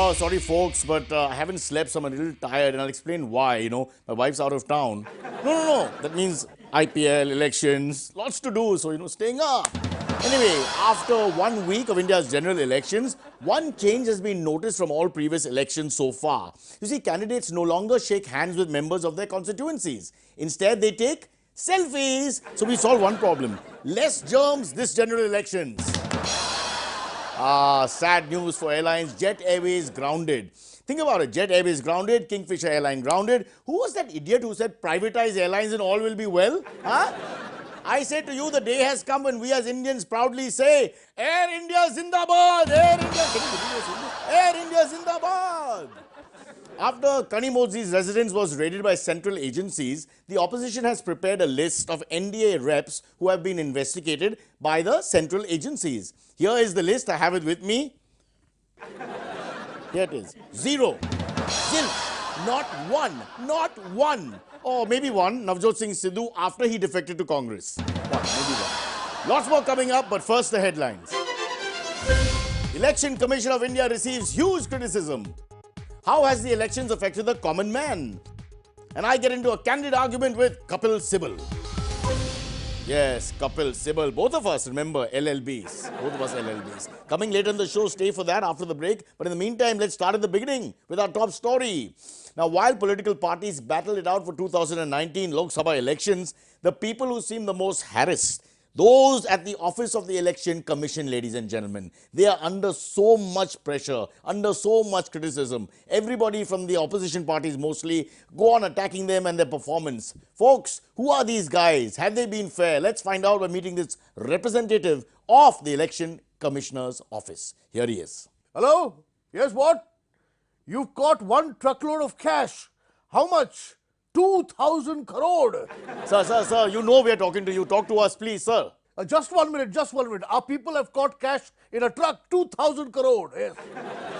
Oh, sorry folks, but I haven't slept, so I'm a little tired, and I'll explain why. My wife's out of town. No. That means IPL, elections, lots to do, so, staying up. Anyway, after 1 week of India's general elections, one change has been noticed from all previous elections so far. You see, candidates no longer shake hands with members of their constituencies. Instead, they take selfies. So we solve one problem. Less germs this general elections. Sad news for airlines. Jet Airways grounded. Think about it. Jet Airways grounded, Kingfisher Airline grounded. Who was that idiot who said privatize airlines and all will be well? Huh? I say to you, the day has come when we as Indians proudly say, Air India Zindabad! Air India! Can you believe this? Air India Zindabad! After Kanimozhi's residence was raided by central agencies, the opposition has prepared a list of NDA reps who have been investigated by the central agencies. Here is the list. I have it with me. Here it is. 0. Zilch. Not one. Not one. Or maybe one. Navjot Singh Sidhu after he defected to Congress. One. Maybe one. Lots more coming up, but first the headlines. Election Commission of India receives huge criticism. How has the elections affected the common man? And I get into a candid argument with Kapil Sibal. Yes, Kapil Sibal. Both of us, remember, LLBs. Both of us LLBs. Coming later in the show, stay for that after the break. But in the meantime, let's start at the beginning with our top story. Now, while political parties battled it out for 2019 Lok Sabha elections, the people who seem the most harassed, those at the office of the Election Commission, ladies and gentlemen, they are under so much pressure, under so much criticism. Everybody from the opposition parties mostly go on attacking them and their performance. Folks, who are these guys? Have they been fair? Let's find out by meeting this representative of the Election Commissioner's office. Here he is. Hello? Yes, what? You've caught 1 truckload of cash. How much? 2,000 crore. Sir, you know we are talking to you. Talk to us, please, sir. Just 1 minute, just 1 minute. Our people have caught cash in a truck, 2,000 crore. Yes.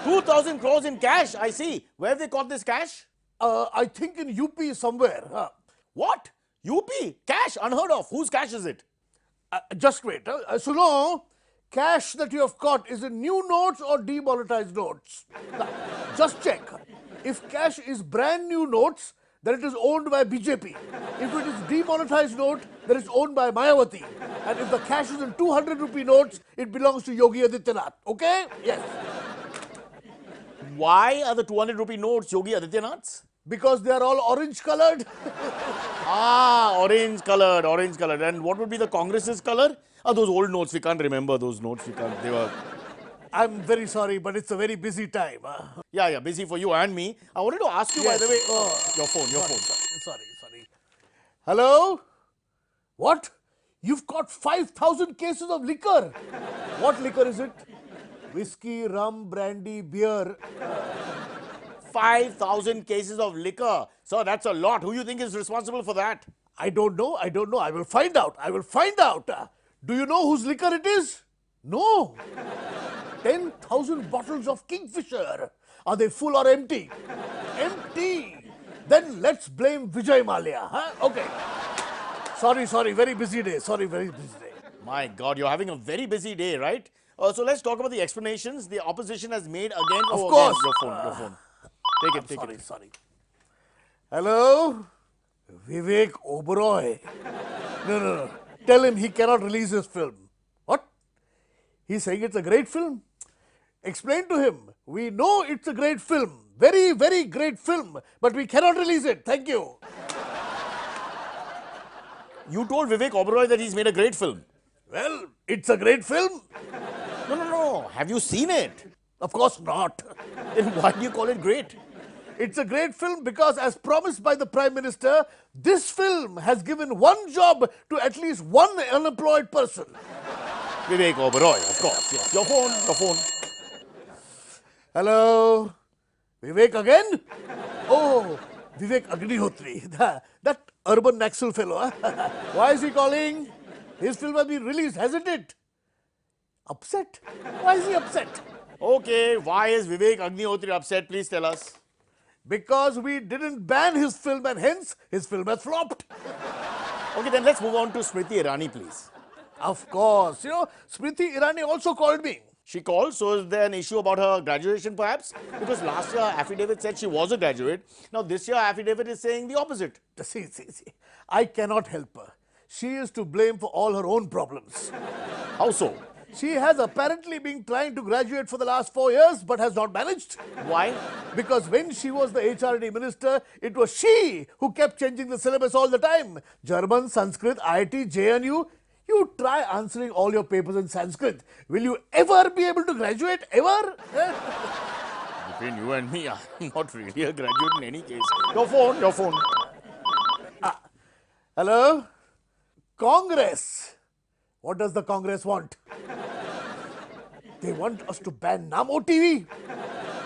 2,000 crores in cash, I see. Where have they caught this cash? I think in UP somewhere. What? UP? Cash? Unheard of. Whose cash is it? Just wait. So no, cash that you have caught is in new notes or demonetized notes. Now, just check. If cash is brand new notes, then it is owned by BJP. If it is demonetized note, then it's owned by Mayawati. And if the cash is in 200 rupee notes, it belongs to Yogi Adityanath. Okay? Yes. Why are the 200 rupee notes Yogi Adityanath's? Because they are all orange colored. Orange colored. And what would be the Congress's color? Those old notes, we can't remember those notes. They were... I'm very sorry, but it's a very busy time. Yeah, busy for you and me. I wanted to ask you, by the way, your phone. Sorry. Hello? What? You've got 5,000 cases of liquor. What liquor is it? Whiskey, rum, brandy, beer. 5,000 cases of liquor. Sir, that's a lot. Who do you think is responsible for that? I don't know. I will find out. Do you know whose liquor it is? No. 10,000 bottles of Kingfisher. Are they full or empty? Empty. Then let's blame Vijay Mallya. Okay. Sorry. Very busy day. My God, you're having a very busy day, right? So let's talk about the explanations the opposition has made again. Of course. Again. Your phone. Take it. Sorry. Hello? Vivek Oberoi. No. Tell him he cannot release his film. What? He's saying it's a great film? Explain to him. We know it's a great film. Very, very great film. But we cannot release it. Thank you. You told Vivek Oberoi that he's made a great film. Well, it's a great film. No. Have you seen it? Of course not. Then why do you call it great? It's a great film because, as promised by the Prime Minister, this film has given one job to at least one unemployed person. Vivek Oberoi, of course. Yes. Your phone. Hello? Vivek again? Oh, Vivek Agnihotri, that urban Naxal fellow. Why is he calling? His film has been released, hasn't it? Upset? Why is he upset? Okay, why is Vivek Agnihotri upset? Please tell us. Because we didn't ban his film and hence his film has flopped. Okay, then let's move on to Smriti Irani, please. Of course. Smriti Irani also called me. She called, so is there an issue about her graduation perhaps? Because last year affidavit said she was a graduate. Now this year affidavit is saying the opposite. See. I cannot help her. She is to blame for all her own problems. How so? She has apparently been trying to graduate for the last 4 years but has not managed. Why? Because when she was the HRD minister, it was she who kept changing the syllabus all the time. German, Sanskrit, IIT, JNU. You try answering all your papers in Sanskrit. Will you ever be able to graduate? Ever? Between you and me, I'm not really a graduate in any case. Your phone. Hello? Congress. What does the Congress want? They want us to ban Namo TV.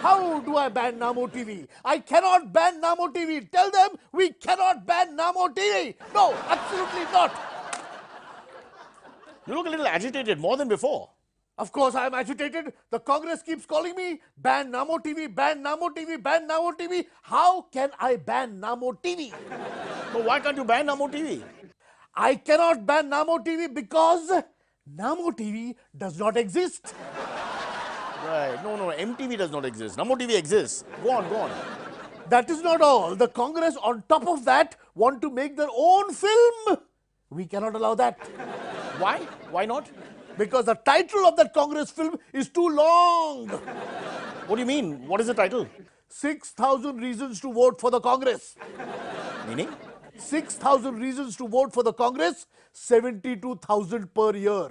How do I ban Namo TV? I cannot ban Namo TV. Tell them we cannot ban Namo TV. No, absolutely not. You look a little agitated, more than before. Of course I am agitated. The Congress keeps calling me, ban Namo TV, ban Namo TV, ban Namo TV. How can I ban Namo TV? So why can't you ban Namo TV? I cannot ban Namo TV because Namo TV does not exist. Right. No, MTV does not exist. Namo TV exists. Go on. That is not all. The Congress on top of that want to make their own film. We cannot allow that. Why? Why not? Because the title of that Congress film is too long. What do you mean? What is the title? 6,000 reasons to vote for the Congress. Meaning? 6,000 reasons to vote for the Congress, 72,000 per year.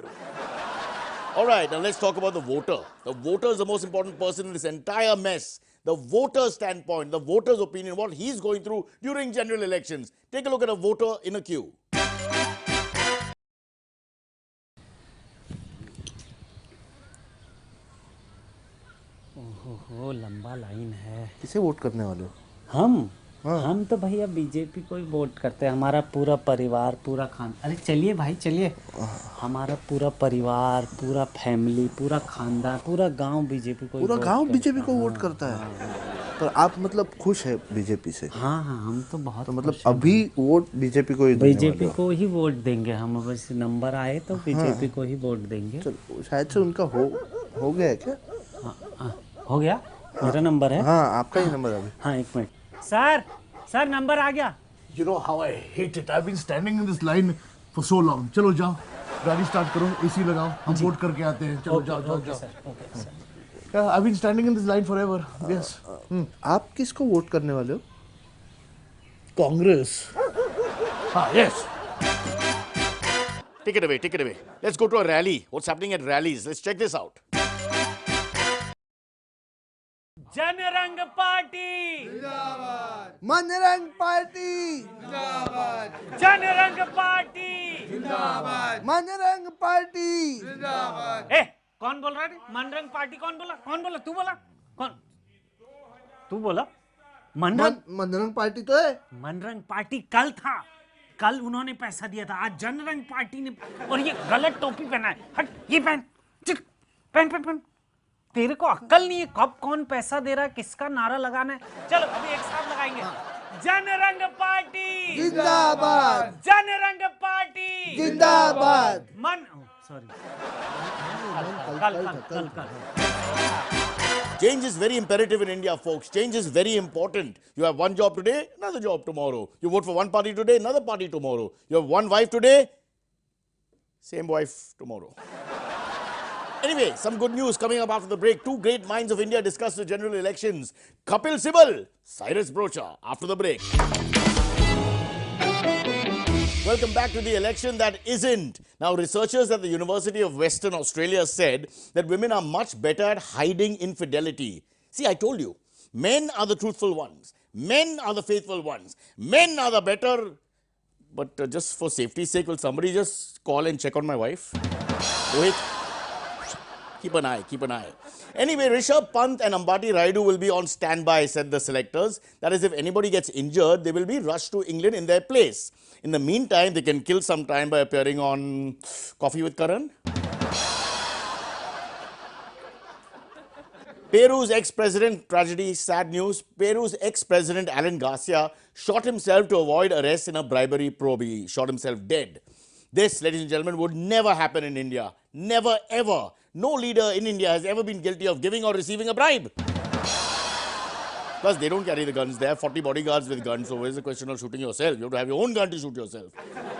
All right, now let's talk about the voter. The voter is the most important person in this entire mess. The voter's standpoint, the voter's opinion, what he's going through during general elections. Take a look at a voter in a queue. ओहो लंबा line है। किसे vote करने वाले हो? हम तो भैया बीजेपी को ही वोट करते हैं। हमारा पूरा परिवार, पूरा खान, अरे चलिए भाई चलिए, हमारा पूरा परिवार, पूरा फैमिली, पूरा खानदान, पूरा गांव बीजेपी को, पूरा गांव बीजेपी को वोट करता है। तो आप मतलब खुश है बीजेपी से? हाँ हम तो बहुत, तो मतलब अभी वोट बीजेपी को ही देने वाले हो? बीजेपी को ही वोट देंगे हम। बस नंबर आए तो बीजेपी को ही वोट देंगे। चलो, शायद से उनका हो गया है क्या? हो गया, मेरा नंबर है। हाँ आपका ही नंबर है अभी। हाँ एक मिनट, सर नंबर आ गया। You know how I hate it. I've been standing in this line for so long. चलो जाओ, गाड़ी स्टार्ट करो, एसी लगाओ, हम वोट करके आते हैं। चलो जाओ। Yeah, I've been standing in this line forever. Yes. आप किसको वोट करने वाले हो? Congress. Yes. Take it away. Let's go to a rally. What's happening at rallies? Let's check this out. Janrang party जिंदाबाद। मनरंग पार्टी जिंदाबाद। जनरंग पार्टी जिंदाबाद। Manrang party जिंदाबाद। ए कौन बोल रहा है? मनरंग पार्टी कौन बोला? तू बोला? कौन? तू बोला? मनरंग पार्टी तो है। मनरंग पार्टी कल था, कल उन्होंने पैसा दिया था। आज जनरंग पार्टी ने, और ये गलत टोपी पहना है। हट, ये पहन। तेरे को अक्ल नहीं है कब कौन पैसा दे रहा है, किसका नारा लगाना है? चलो अभी एक साथ लगाएंगे। जनरंग पार्टी जिंदाबाद। जनरंग पार्टी जिंदाबाद। सॉरी, कल Change is very imperative in India, folks. Change is very important. You have one job today, another job tomorrow. You vote for one party today, another party tomorrow. You have one wife today, same wife tomorrow. Anyway, some good news coming up after the break. Two great minds of India discuss the general elections. Kapil Sibal, Cyrus Broacha, after the break. Welcome back to the election that isn't. Now, researchers at the University of Western Australia said that women are much better at hiding infidelity. See, I told you, men are the truthful ones. Men are the faithful ones. Men are the better. But just for safety's sake, will somebody just call and check on my wife? Wait. Keep an eye. Anyway, Rishabh Pant and Ambati Rayudu will be on standby, said the selectors. That is, if anybody gets injured, they will be rushed to England in their place. In the meantime, they can kill some time by appearing on Coffee with Karan. Peru's ex-president, tragedy, sad news. Peru's ex-president Alan Garcia shot himself to avoid arrest in a bribery probe. He shot himself dead. This, ladies and gentlemen, would never happen in India. Never, ever. No leader in India has ever been guilty of giving or receiving a bribe. Plus, they don't carry the guns. They have 40 bodyguards with guns. So where's the question of shooting yourself? You have to have your own gun to shoot yourself.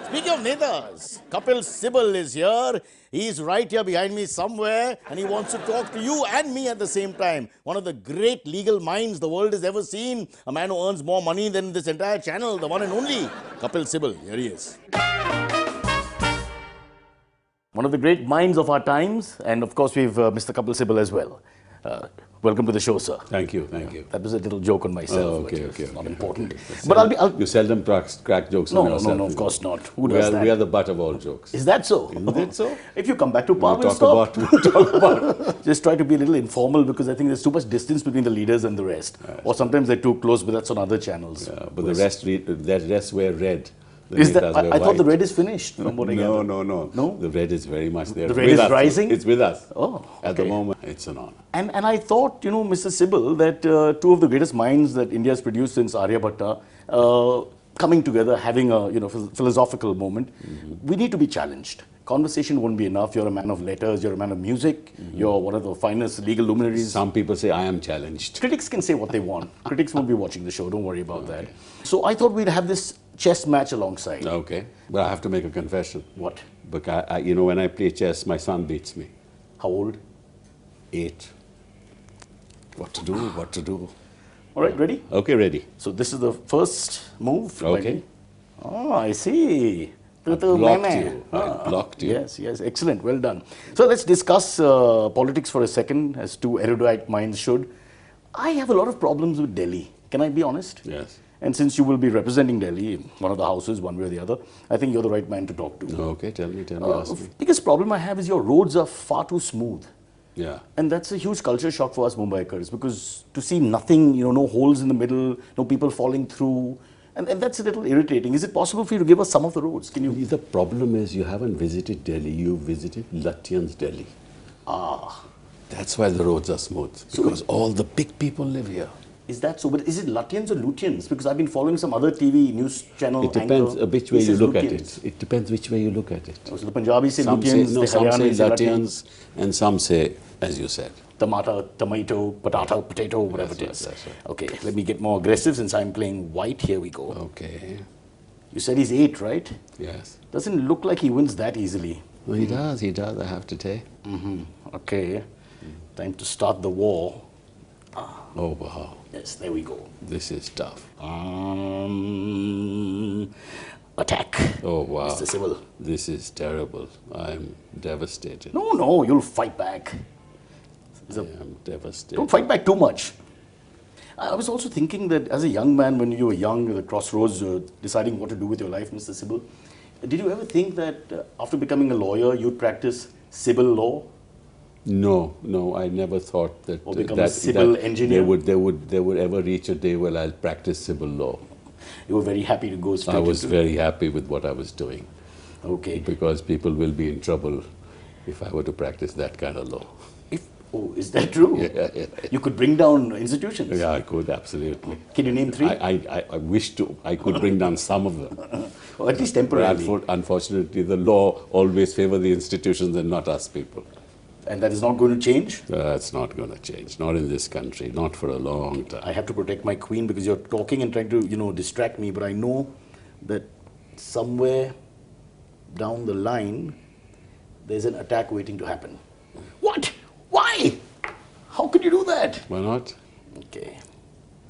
Speaking of netas, Kapil Sibal is here. He's right here behind me somewhere. And he wants to talk to you and me at the same time. One of the great legal minds the world has ever seen. A man who earns more money than this entire channel. The one and only Kapil Sibal. Here he is. One of the great minds of our times. And of course, we've Mr. Kapil Sibal as well. Welcome to the show, sir. Thank you, thank you. That was a little joke on myself. Okay, which is okay. not important. But you seldom crack jokes on yourself. No, of course not. Who does that? We are the butt of all jokes. Is that so? Is it so? If you come back to power, We'll stop. talk about. Just try to be a little informal because I think there's too much distance between the leaders and the rest. Or sometimes they're too close, but that's on other channels. But the rest wear red. Is that? I thought the red is finished. From what I gather. No. The red is very much there. The red is rising? It's with us. Oh, At the okay. moment, it's an honor. And I thought, Mr. Sibal, that two of the greatest minds that India has produced since Aryabhatta, coming together, having a philosophical moment, we need to be challenged. Conversation won't be enough. You're a man of letters. You're a man of music. You're one of the finest legal luminaries. Some people say I am challenged. Critics can say what they want. Critics won't be watching the show. Don't worry about that. So I thought we'd have this chess match alongside. Okay, but I have to make a confession. What? Because when I play chess, my son beats me. How old? 8. What to do? What to do? All right, ready? Okay, ready. So this is the first move. Okay. Ready? Oh, I see. Blocked you. I blocked you. Yes, excellent. Well done. So let's discuss politics for a second, as two erudite minds should. I have a lot of problems with Delhi. Can I be honest? Yes. And since you will be representing Delhi in one of the houses, one way or the other, I think you're the right man to talk to. Okay, tell me, ask me. Biggest problem I have is your roads are far too smooth. Yeah. And that's a huge culture shock for us Mumbaikars, because to see nothing, no holes in the middle, no people falling through, and that's a little irritating. Is it possible for you to give us some of the roads? Can you? The problem is you haven't visited Delhi, you visited Lutyens Delhi. Ah. That's why the roads are smooth, because all the big people live here. Is that so? But is it Lutyens or Lutyens? Because I've been following some other TV news channel. It depends which way you look at it. It depends which way you look at it. Oh, so the Punjabis say Some Lutyens, say, the some say Haryanvis say Lutyens, and some say, as you said. Tomato, potato, whatever it is. That's right. Okay, let me get more aggressive since I'm playing white. Here we go. Okay. You said he's 8, right? Yes. Doesn't look like he wins that easily. Well, he does, I have to say. Okay, time to start the war. Oh, wow. Yes, there we go. This is tough. Attack. Oh, wow. Mr. Sibal. This is terrible. I'm devastated. No, you'll fight back. I'm devastated. Don't fight back too much. I was also thinking that as a young man, when you were young, at the crossroads, deciding what to do with your life, Mr. Sibal, did you ever think that after becoming a lawyer, you'd practice civil law? No, I never thought that Or become a civil engineer? They would ever reach a day where I'll practice civil law. You were very happy to go straight I was into very happy with what I was doing. Okay. Because people will be in trouble if I were to practice that kind of law. Is that true? Yeah. You could bring down institutions? Yeah, I could, absolutely. Can you name 3? I wish to. I could bring down some of them. Or at least temporarily. But unfortunately, the law always favor the institutions and not us people. And that is not going to change? That's not going to change. Not in this country. Not for a long time. I have to protect my queen because you're talking and trying to, distract me. But I know that somewhere down the line, there's an attack waiting to happen. What? Why? How could you do that? Why not? Okay.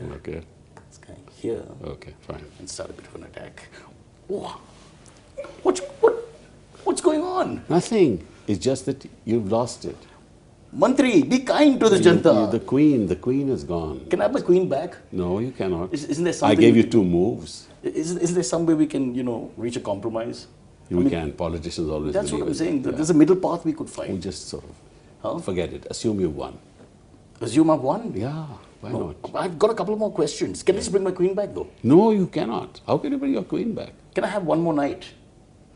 Okay. This guy here. Okay, fine. And start a bit of an attack. Oh. What's going on? Nothing. It's just that you've lost it. Mantri, be kind to the Janta. The queen is gone. Can I have my queen back? No, you cannot. Isn't there I something? gave you 2 moves. Isn't there some way we can, reach a compromise? We can. Politicians always That's what believe I'm in saying. that. There's a middle path we could We find. just sort of Huh? forget it. Assume you won. Assume I've won? Yeah, why not? I've got a couple more questions. Can I just bring my queen back though? No, you cannot. How can you bring your queen back? Can I have one more night?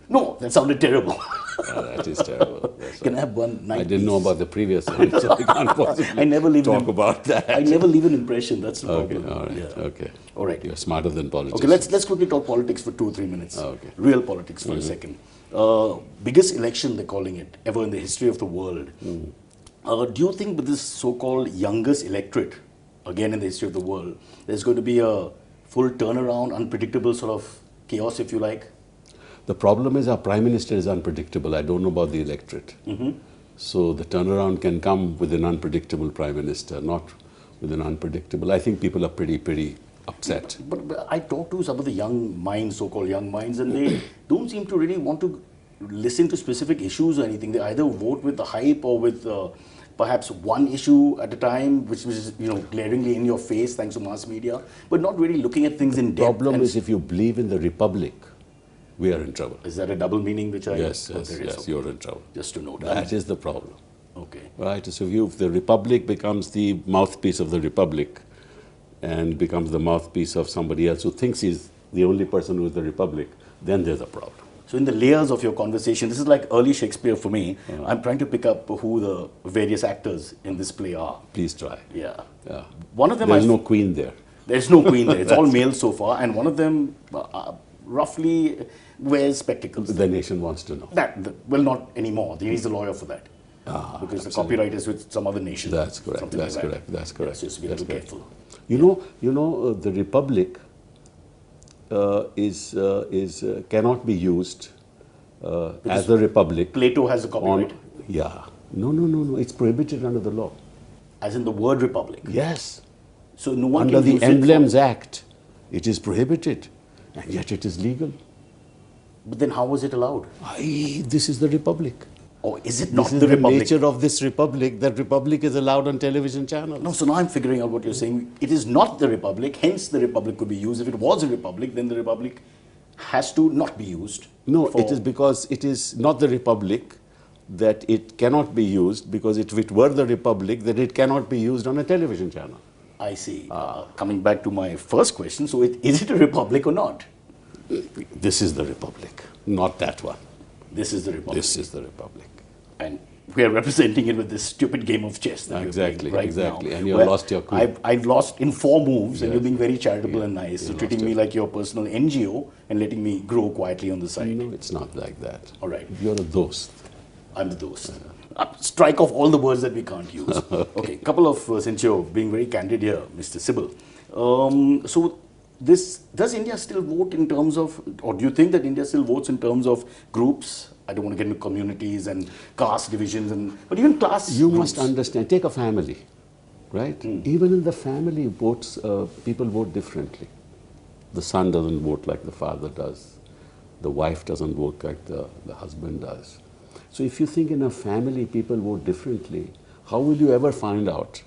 No, that sounded terrible. That is terrible. That's Can I right. have one night? I didn't know please? about the previous one, so I can't possibly I never leave talk an, about that. I never leave an impression. That's the Okay, problem. all right, Yeah. okay. All right. You're smarter than politicians. Okay, let's quickly talk politics for 2 or 3 minutes. Okay. Real politics for a second. biggest election, they're calling it, ever in the history of the world. Do you think with this so-called youngest electorate, again in the history of the world, there's going to be a full turnaround, unpredictable sort of chaos, if you like? The problem is our Prime Minister is unpredictable. I don't know about the electorate. So the turnaround can come with an unpredictable Prime Minister, not with an unpredictable. I think people are pretty upset. But I talk to some of the young minds, so-called young minds, and they don't seem to really want to listen to specific issues or anything. They either vote with the hype or with perhaps one issue at a time, which is glaringly in your face thanks to mass media, but not really looking at things in The depth. problem is if you believe in the Republic, we are in trouble. Is that a double meaning which I... Yes, there is? yes, Okay. you're in trouble. Just to note. That is the problem. Okay. Right? So if the Republic becomes the mouthpiece of the Republic and becomes the mouthpiece of somebody else who thinks he's the only person who is the Republic, then there's a problem. So in the layers of your conversation, this is like early Shakespeare for me. I'm trying to pick up who the various actors in this play are. Please try. Yeah. Yeah. One of them... There's no queen there. There's no queen there. It's all males so far. And one of them roughly wears spectacles. The nation wants to know. Well, not anymore. He needs a lawyer for that. Because the copyright is with some other nation. That's correct. Something That's like that. correct. That's correct. So you have to be a little careful. The Republic cannot be used as the Republic. Plato has a copyright. No. It's prohibited under the law. As in the word republic. Yes. So no one Under can the use Emblems Act, it is prohibited, and yet it is legal. But then how was it allowed? This is the Republic. Or is it not This is the the republic? nature of this Republic. That Republic is allowed on television channels. No, so now I'm figuring out what you're saying. It is not the republic, hence the republic could be used. If it was a republic, then the republic has to not be used. No, it is because it is not the Republic that it cannot be used, because if it were the Republic, then it cannot be used on a television channel. I see. Coming back to my first question, so is it a republic or not? This is the Republic, not that one. This is the republic. This is the Republic. And we are representing it with this stupid game of chess that Exactly, we're playing right exactly. now. And you've where lost your queen. I've lost in 4 moves, and Yes. you're being very charitable and nice. So You treating lost me it. like your personal NGO and letting me grow quietly on the side. No, it's not like that. All right. You're a dost. I'm the dost. Strike off all the words that we can't use. Okay, couple of, since you're being very candid here, Mr. Sibal. So does India still vote in terms of, or do you think that India still votes in terms of groups? I don't want to get into communities and caste divisions, but even class You groups. must understand, take a family, right? Even in the family, people vote differently. The son doesn't vote like the father does. The wife doesn't vote like the husband does. So if you think in a family people vote differently, how will you ever find out,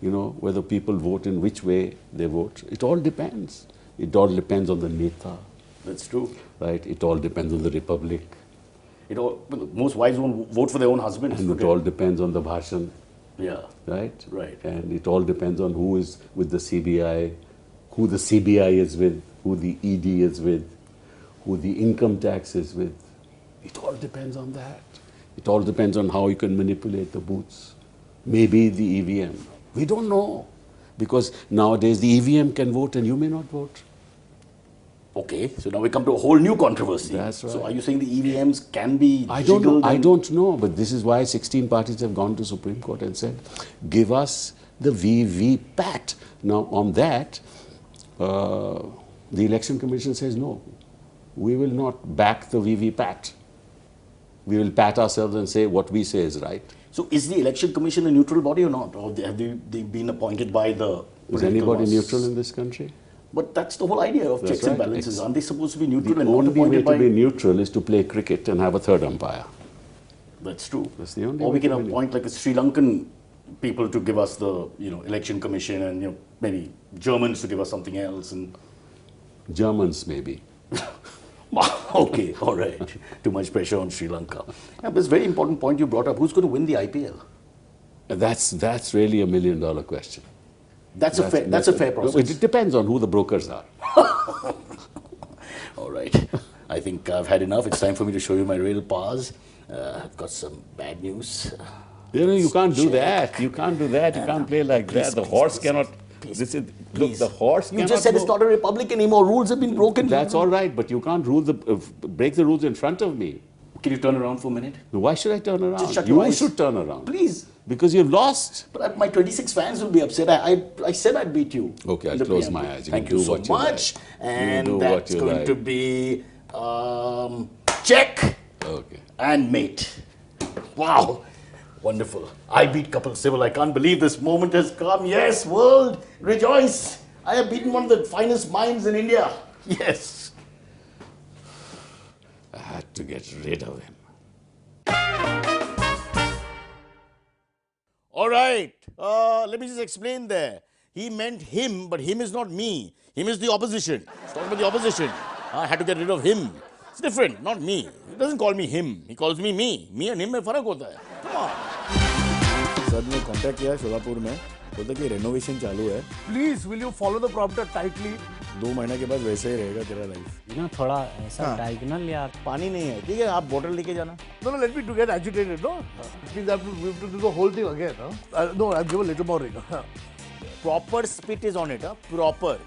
whether people vote in which way they vote? It all depends. It all depends on the neta, That's true. right? It all depends on the republic. Most wives won't vote for their own husbands. And it all depends on the bhashan, Yeah. right? Right. And it all depends on who is with the CBI, who the CBI is with, who the ED is with, who the income tax is with. It all depends on that. It all depends on how you can manipulate the booths. Maybe the EVM. We don't know. Because nowadays the EVM can vote and you may not vote. Okay, so now we come to a whole new controversy. That's right. So are you saying the EVMs can be I don't know. jiggled I and- don't know. But this is why 16 parties have gone to Supreme Court and said, give us the VVPAT. Now on that, the Election Commission says no. We will not back the VVPAT. We will pat ourselves and say what we say is right. So is the Election Commission a neutral body or not? Or have they been appointed by the... Is political anybody boss? neutral in this country? But that's the whole idea of That's checks and right. balances. Aren't they supposed to be neutral The and not only way appointed by... to be neutral is to play cricket and have a third umpire. That's true. That's the only Or way we can to win it. appoint like a Sri Lankan people to give us the Election Commission, and maybe Germans to give us something else. And Germans maybe. okay, all right. Too much pressure on Sri Lanka. Yeah, but it's a very important point you brought up. Who's going to win the IPL? That's really $1 million question. That's a fair process. It depends on who the brokers are. All right. I think I've had enough. It's time for me to show you my real paws. I've got some bad news. You can't do Check. that. You can't do that. You can't play like that. The horse cannot. This is look. The horse. You cannot just said it's go. not a republic anymore. Rules have been broken. That's all right, but you can't break the rules in front of me. Can you turn around for a minute? Why should I turn around? Just shut your You eyes. should turn around. Please. Because you've lost. But my 26 fans will be upset. I said I'd beat you. Okay, I'll in the close preamble. my eyes. You Thank can you do so what you much. like. And You do that's what you going like. to be check Okay. and mate. Wow. Wonderful. I beat Kapil Sibal. I can't believe this moment has come. Yes, world, rejoice. I have beaten one of the finest minds in India. Yes. I had to get rid of him. All right. Let me just explain there. He meant him, but him is not me. Him is the opposition. He's talking about the opposition. I had to get rid of him. It's different, not me. He doesn't call me him. He calls me me. Me and him में फर्क होता है. Come on. Sir ने contact किया शोलापुर में. बोलता कि renovation चालू है. Please, will you follow the prompter tightly? 2 महीने के बाद वैसे ही रहेगा तेरा लाइफ. ना थोड़ा ऐसा डायगोनल यार. पानी नहीं है. ठीक है, आप बोतल लेके जाना. No, let me to get agitated, no? It means we have to do the whole thing again, huh? No, I'll give a little more ring. Proper spit is on it, huh? Proper.